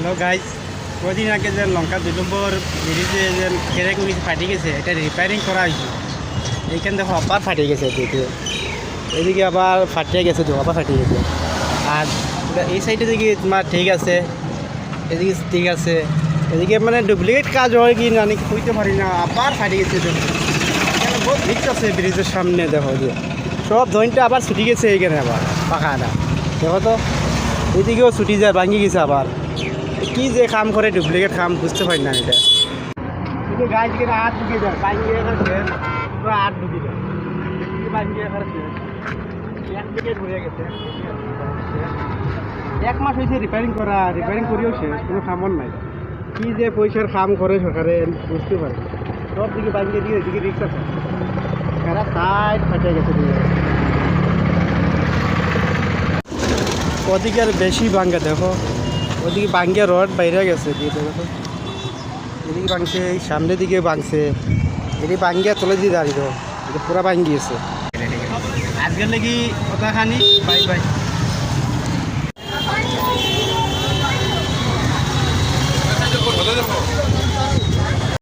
Hello guys, কদিন আগে যে লঙ্কা 2 নম্বর ব্রিজে যে কেরাকুনি ফাটি গেছে, এটা রিপেয়ারিং করা হয়েছে। এইখানে দেখো আবার ফাটি গেছে, এদিকে আবার ফাটিয়ে গেছে, তো আবার ফাটিয়ে গেছে। আর এই সাইডে দিকে তোমার ঠিক আছে, এদিকে ঠিক আছে, এদিকে মানে ডুপ্লিকেট কাজ হয় কি না নাকি কইতে পারি না, আবার ফাটি গেছে। দেখো এখানে বহুত রিক্স আছে ব্রিজের সামনে, দেখো যে সব জয়েন্টটা আবার ছুটি গেছে এইখানে, আবার পাখাটা দেখো তো, এদিকেও ছুটি যায়, ভাঙি গেছে আবার। কি যে কাম করে ডুপ্লিকেট কাম বুঝতে পারি না এটা। কিন্তু গাছ থেকে আট ঢুকে যায়, ভাঙিয়ে গেছে পুরো আট ঢুকে যায়, ভাঙিয়ে গেছে এক থেকে ধরে গেছে। 1 মাস হয়েছে রিপেয়ারিং করেও শেষ, কোনো কামন নাই। কি যে পয়সার কাম করে সরকারে বুঝতে পারে। সব দিকে ভাঙিয়ে দিয়ে এদিকে রিক্স আছে, এরা সাইড ফাটে গেছে। ওদিকে আর বেশি ভাঙ্গা, দেখো ওদিকে ভাঙ্গিয়া রড বাইরে গেছে দিয়ে, দেখো এদিকে ভাঙছে, এই সামনের দিকে ভাঙছে, এদিকে ভাঙ্গিয়া তোলে দিয়ে দাঁড়িয়ে, এটা পুরা ভাঙ্গিয়েছে। আজকের লাগি কথা খানি, বাই বাই।